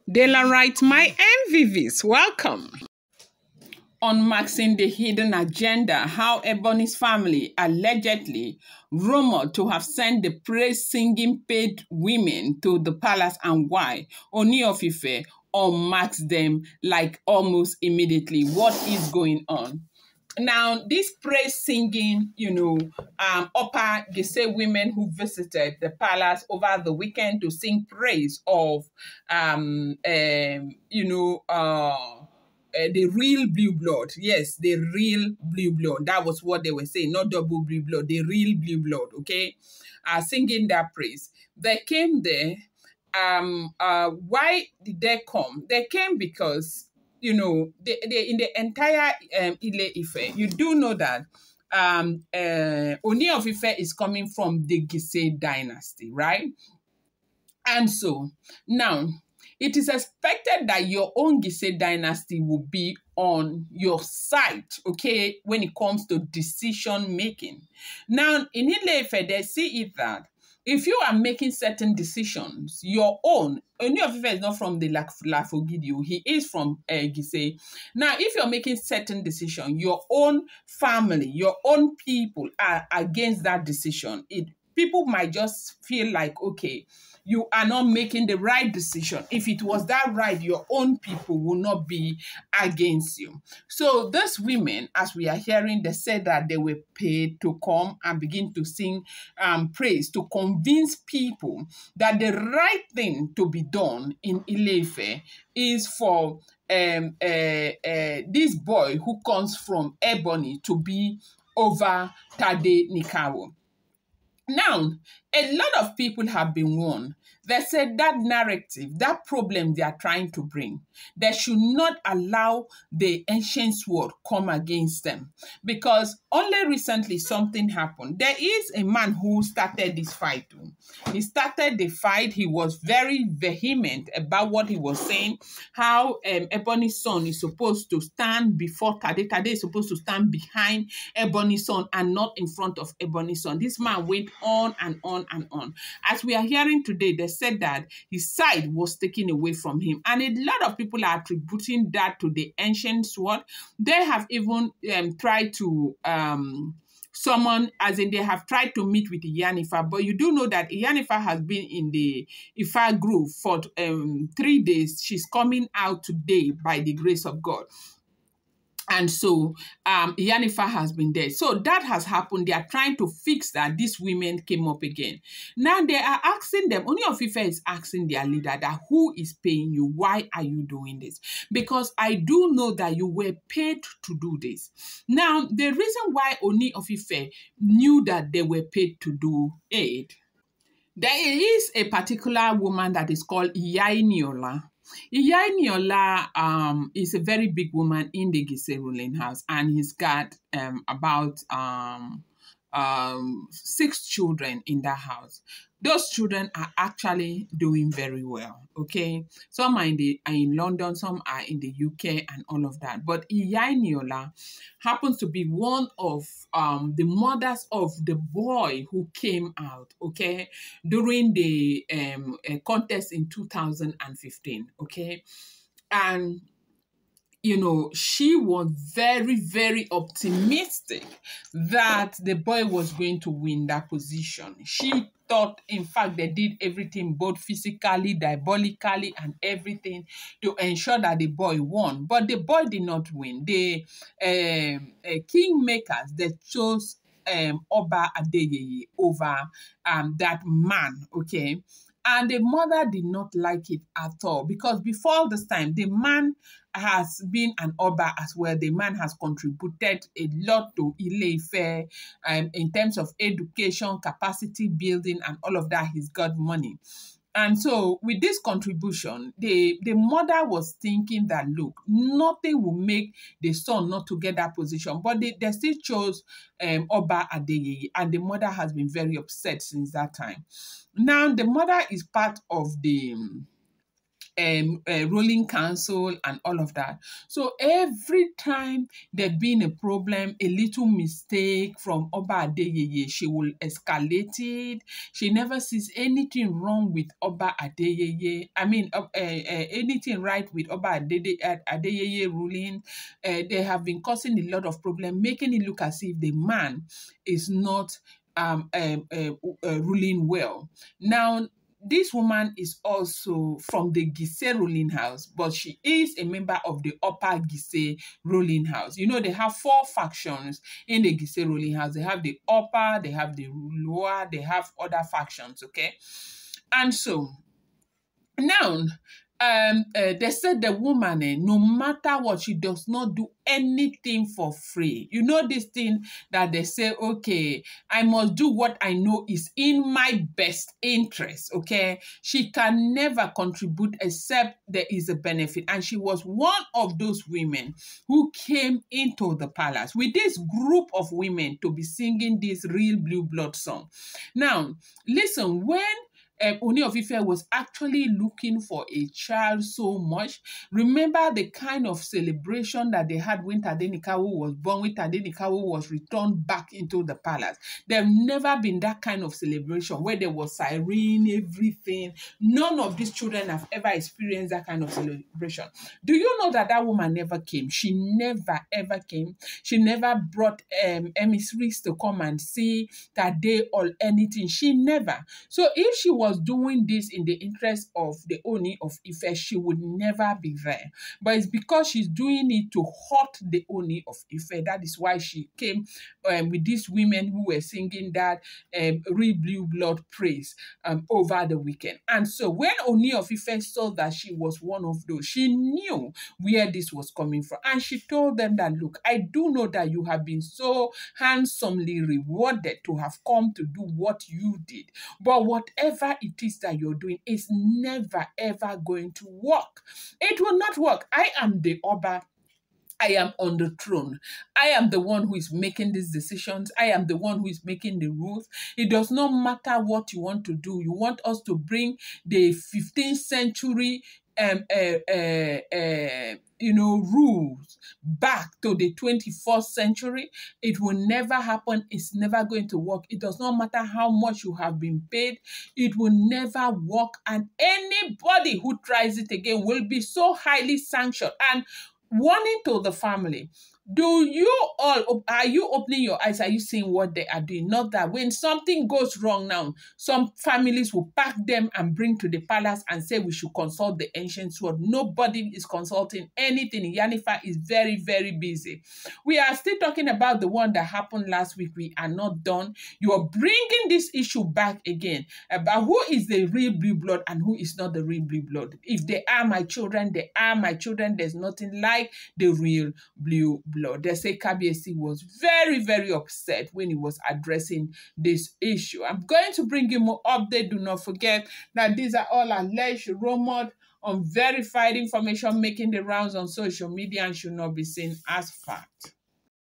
Daylight, my MVVs, welcome. Unmasking the hidden agenda, how Ebonys family allegedly rumored to have sent the praise-singing paid women to the palace, and why Ooni of Ife unmasked them like almost immediately. What is going on? Now, this praise singing, upper Gise women who visited the palace over the weekend to sing praise of, the real blue blood. Yes, the real blue blood. That was what they were saying, not double blue blood, the real blue blood, okay? Singing that praise. They came there. Why did they come? They came because they in the entire Ile Ife, you do know that Ooni of Ife is coming from the Gise dynasty, right? And so now it is expected that your own Gise dynasty will be on your side, okay, when it comes to decision making. Now in Ile Ife, they see it that if you are making certain decisions, your own, Ooni of Ife is not from the Lafogidio, he is from Gise. Now, if you're making certain decision, your own family, your own people are against that decision. People might just feel like, okay, you are not making the right decision. If it was that right, your own people will not be against you. So those women, as we are hearing, they said that they were paid to come and begin to sing praise to convince people that the right thing to be done in Ile Ife is for this boy who comes from Ebonys to be over Tade Nikawo. Now, a lot of people have been warned. They said that narrative, that problem they are trying to bring, they should not allow the ancient sword come against them. Because only recently something happened. There is a man who started this fight. He started the fight. He was very vehement about what he was saying, how Ebonys' son is supposed to stand before Tade. Tade is supposed to stand behind Ebonys' son and not in front of Ebonys' son. This man went on and on and on. As we are hearing today, they said that his side was taken away from him. And a lot of people are attributing that to the ancient sword. They have even tried to summon, as in they have tried to meet with Iyanifa, but you do know that Iyanifa has been in the Ifa group for 3 days. She's coming out today by the grace of God. And so Iyanifa has been there. So that has happened. They are trying to fix that. These women came up again. Now they are asking them, Ooni of Ife is asking their leader that who is paying you? Why are you doing this? Because I do know that you were paid to do this. Now, the reason why Ooni of Ife knew that they were paid to do it, there is a particular woman that is called Iyainiola. Iyainiola is a very big woman in the Gise ruling house, and he's got about 6 children in that house. Those children are actually doing very well, okay? Some are in London, some are in the UK and all of that. But Iyainiola happens to be one of the mothers of the boy who came out, okay, during the contest in 2015, okay? And she was very, very optimistic that the boy was going to win that position. She thought, in fact, they did everything, both physically, diabolically, and everything to ensure that the boy won. But the boy did not win. The kingmakers, they chose Oba Adeyeye over that man, okay? And the mother did not like it at all, because before this time, the man has been an Oba as well. The man has contributed a lot to Ile Ife in terms of education, capacity building, and all of that. He's got money. And so with this contribution, the mother was thinking that, look, nothing will make the son not to get that position. But they still chose Oba Adeyeye, and the mother has been very upset since that time. Now, the mother is part of the ruling council and all of that. So every time there been a problem, a little mistake from Oba Adeyeye, she will escalate it. She never sees anything wrong with Oba Adeyeye. I mean, anything right with Oba Adeyeye ruling. They have been causing a lot of problem, making it look as if the man is not ruling well. Now, this woman is also from the Gise ruling house, but she is a member of the upper Gise ruling house. You know, they have 4 factions in the Gise ruling house. They have the upper, they have the lower, they have other factions, okay? And so, now, they said the woman, no matter what, she does not do anything for free. You know this thing that they say, okay, I must do what I know is in my best interest, okay? She can never contribute except there is a benefit. And she was one of those women who came into the palace with this group of women to be singing this real blue blood song. Now, listen, when Ooni of Ife was actually looking for a child so much. Remember the kind of celebration that they had when Tadenikawo was born, when Tadenikawo was returned back into the palace. There's never been that kind of celebration where there was siren, everything. None of these children have ever experienced that kind of celebration. Do you know that that woman never came? She never, ever came. She never brought emissaries to come and see Tade or anything. She never. So if she was doing this in the interest of the Ooni of Ife, she would never be there. But it's because she's doing it to hurt the Ooni of Ife. That is why she came with these women who were singing that real blue blood praise over the weekend. And so when Ooni of Ife saw that she was one of those, she knew where this was coming from. And she told them that, look, I do know that you have been so handsomely rewarded to have come to do what you did. But whatever it is that you're doing is never, ever going to work. It will not work. I am the Oba. I am on the throne. I am the one who is making these decisions. I am the one who is making the rules. It does not matter what you want to do. You want us to bring the 15th century rules back to the 21st century. It will never happen. It's never going to work. It does not matter how much you have been paid. It will never work. And anybody who tries it again will be so highly sanctioned. And warning to the family, are you opening your eyes? Are you seeing what they are doing? Not that when something goes wrong now, some families will pack them and bring to the palace and say we should consult the ancient sword. Nobody is consulting anything. Yanifa is very, very busy. We are still talking about the one that happened last week. We are not done. You are bringing this issue back again about who is the real blue blood and who is not the real blue blood. If they are my children, they are my children. There's nothing like the real blue blood. They say Kabiyesi was very, very upset when he was addressing this issue. I'm going to bring you more update. Do not forget that these are all alleged, rumored, unverified information making the rounds on social media and should not be seen as fact.